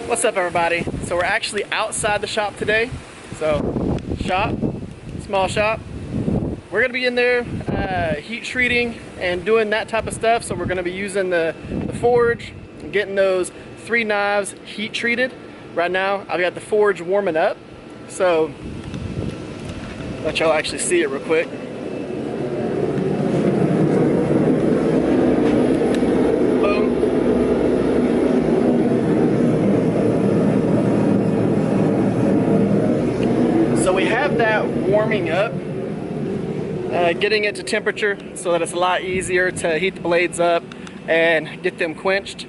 What's up, everybody? So we're actually outside the shop today. So shop, small shop. We're gonna be in there heat treating and doing that type of stuff. So we're gonna be using the forge and getting those 3 knives heat treated. Right now I've got the forge warming up. So let y'all actually see it real quick. So we have that warming up, getting it to temperature so that it's a lot easier to heat the blades up and get them quenched.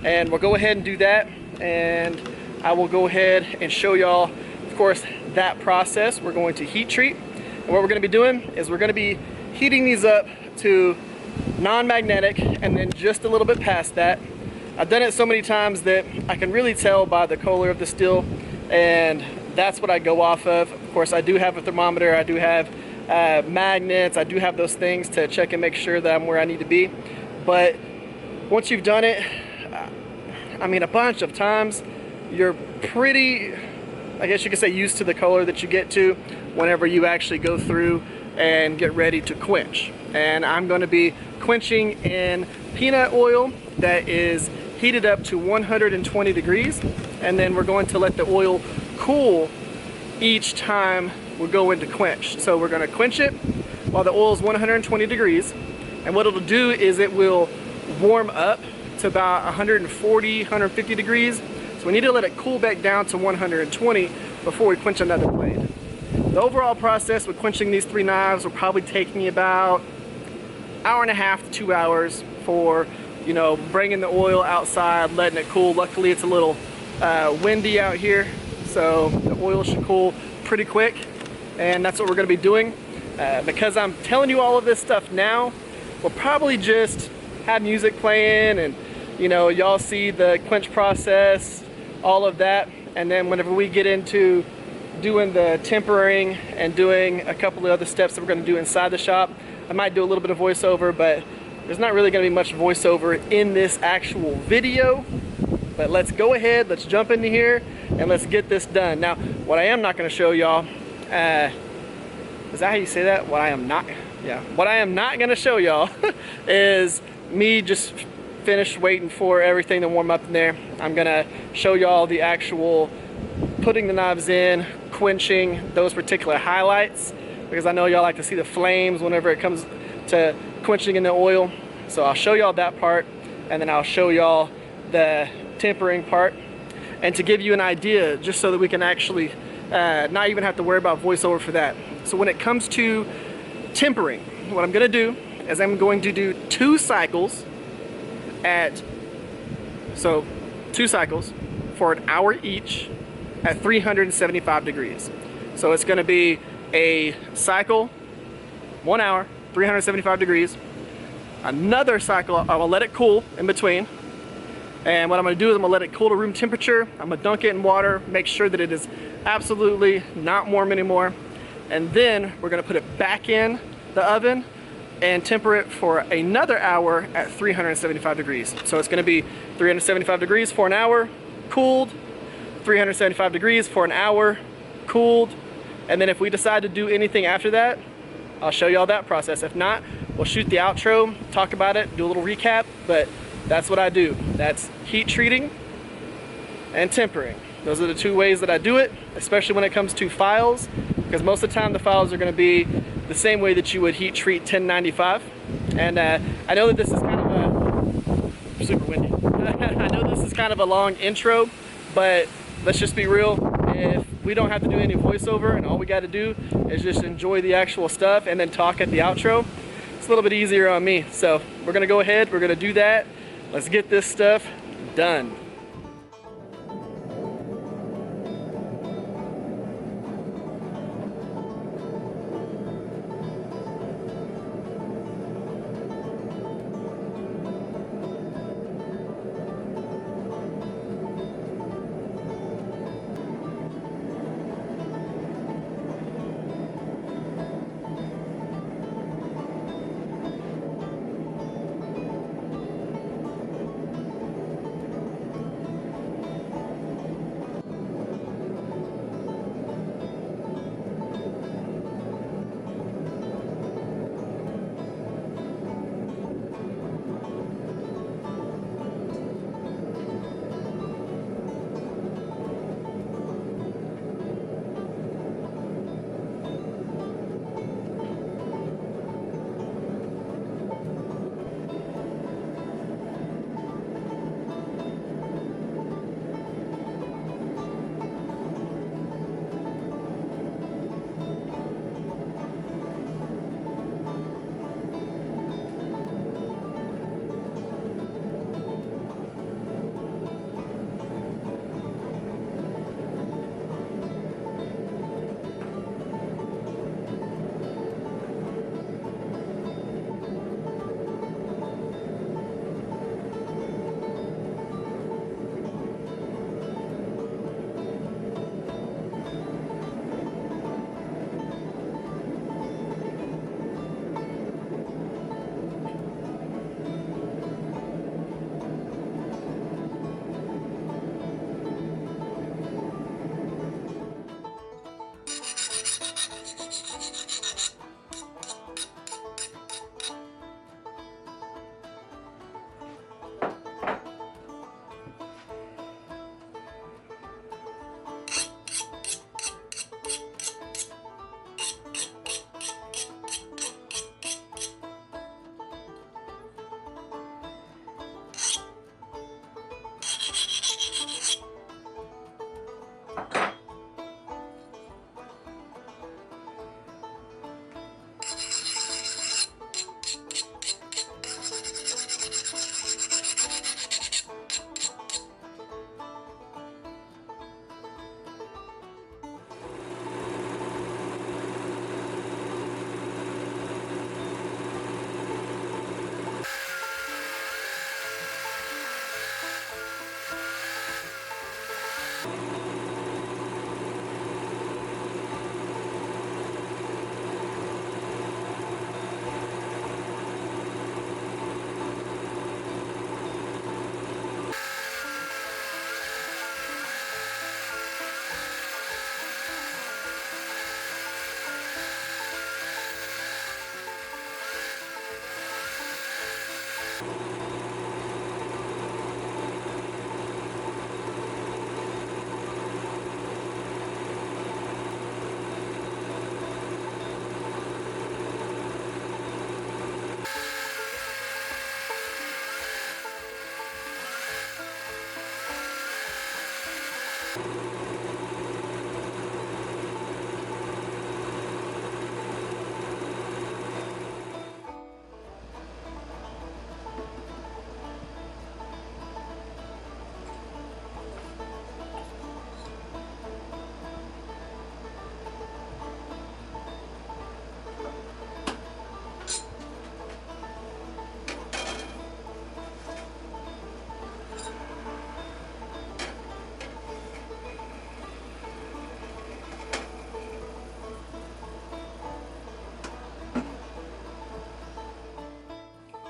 And we'll go ahead and do that, and I will go ahead and show y'all, of course, that process. We're going to heat treat, and what we're going to be doing is we're going to be heating these up to non-magnetic and then just a little bit past that. I've done it so many times that I can really tell by the color of the steel, and that's what I go off of. Of course, I do have a thermometer, I do have magnets, I do have those things to check and make sure that I'm where I need to be. But once you've done it, I mean, a bunch of times, you're pretty, I guess you could say, used to the color that you get to whenever you actually go through and get ready to quench. And I'm going to be quenching in peanut oil that is heated up to 120 degrees, and then we're going to let the oil cool each time we're going to quench. So we're going to quench it while the oil is 120 degrees, and what it'll do is it will warm up to about 140, 150 degrees. So we need to let it cool back down to 120 before we quench another blade. The overall process with quenching these 3 knives will probably take me about an hour and a half to 2 hours for, you know, bringing the oil outside, letting it cool. Luckily it's a little windy out here, so the oil should cool pretty quick, and that's what we're going to be doing. Because I'm telling you all of this stuff now, we'll probably just have music playing and, you know, y'all see the quench process, all of that, and then whenever we get into doing the tempering and doing a couple of other steps that we're going to do inside the shop, I might do a little bit of voiceover, but there's not really going to be much voiceover in this actual video. But let's go ahead, let's jump into here, and let's get this done. Now, what I am not going to show y'all, is that how you say that? What I am not going to show y'all is me just finished waiting for everything to warm up in there. I'm going to show y'all the actual putting the knives in, quenching, those particular highlights, because I know y'all like to see the flames whenever it comes to quenching in the oil. So I'll show y'all that part, and then I'll show y'all the tempering part. And to give you an idea, just so that we can actually not even have to worry about voiceover for that. So when it comes to tempering, what I'm going to do is I'm going to do 2 cycles so 2 cycles for an hour each at 375 degrees. So it's going to be a cycle, 1 hour, 375 degrees. Another cycle, I'm going to let it cool in between. And what I'm going to do is I'm going to let it cool to room temperature. I'm going to dunk it in water, make sure that it is absolutely not warm anymore. And then we're going to put it back in the oven and temper it for another hour at 375 degrees. So it's going to be 375 degrees for an hour, cooled, 375 degrees for an hour, cooled, and then if we decide to do anything after that, I'll show y'all that process. If not, we'll shoot the outro, talk about it, do a little recap, but that's what I do. That's heat treating and tempering. Those are the 2 ways that I do it, especially when it comes to files, because most of the time the files are going to be the same way that you would heat treat 1095. And I know that this is kind of a super windy. I know this is kind of a long intro, but let's just be real. If we don't have to do any voiceover and all we got to do is just enjoy the actual stuff and then talk at the outro, it's a little bit easier on me. So we're going to go ahead, we're going to do that. Let's get this stuff done.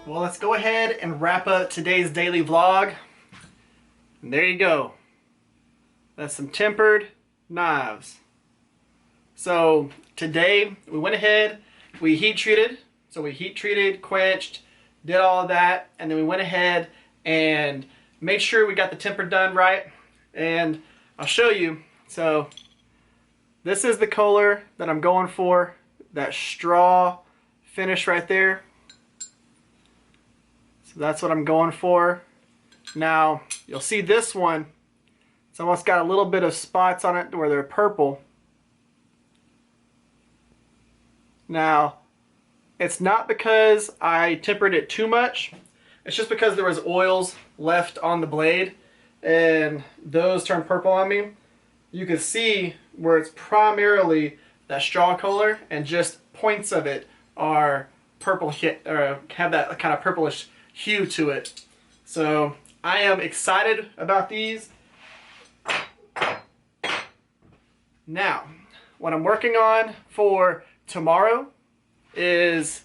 Well, let's go ahead and wrap up today's daily vlog. And there you go. That's some tempered knives. So today we went ahead, we heat treated. So we heat treated, quenched, did all of that, and then we went ahead and made sure we got the temper done right. And I'll show you. So this is the color that I'm going for, that straw finish right there. So that's what I'm going for. Now you'll see this one, it's almost got a little bit of spots on it where they're purple. Now it's not because I tempered it too much, it's just because there was oils left on the blade and those turned purple on me. You can see where it's primarily that straw color and just points of it are purple, or have that kind of purplish hue to it. So I am excited about these. Now, what I'm working on for tomorrow is,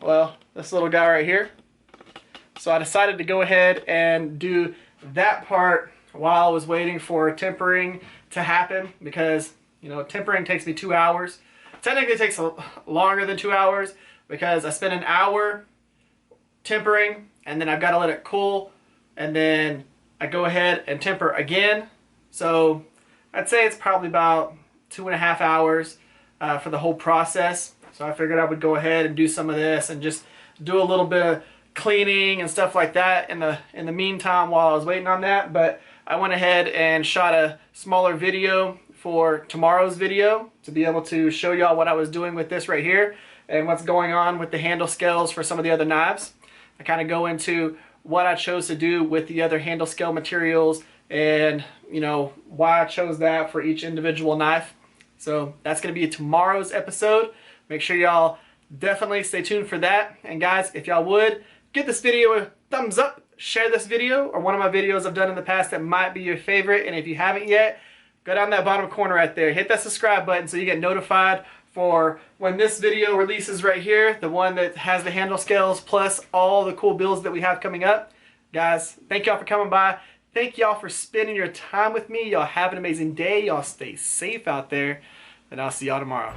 well, this little guy right here. So I decided to go ahead and do that part while I was waiting for tempering to happen, because, you know, tempering takes me 2 hours. Technically it takes longer than 2 hours because I spend an hour tempering and then I've got to let it cool and then I go ahead and temper again. So I'd say it's probably about 2.5 hours for the whole process. So I figured I would go ahead and do some of this and just do a little bit of cleaning and stuff like that in the meantime while I was waiting on that. But I went ahead and shot a smaller video for tomorrow's video to be able to show y'all what I was doing with this right here and what's going on with the handle scales for some of the other knives. I kind of go into what I chose to do with the other handle scale materials and, you know, why I chose that for each individual knife. So that's going to be tomorrow's episode. Make sure y'all definitely stay tuned for that. And guys, if y'all would, give this video a thumbs up, share this video or one of my videos I've done in the past that might be your favorite. And if you haven't yet, go down that bottom corner right there, hit that subscribe button so you get notified for when this video releases right here, the one that has the handle scales plus all the cool builds that we have coming up. Guys, thank y'all for coming by. Thank y'all for spending your time with me. Y'all have an amazing day. Y'all stay safe out there, and I'll see y'all tomorrow.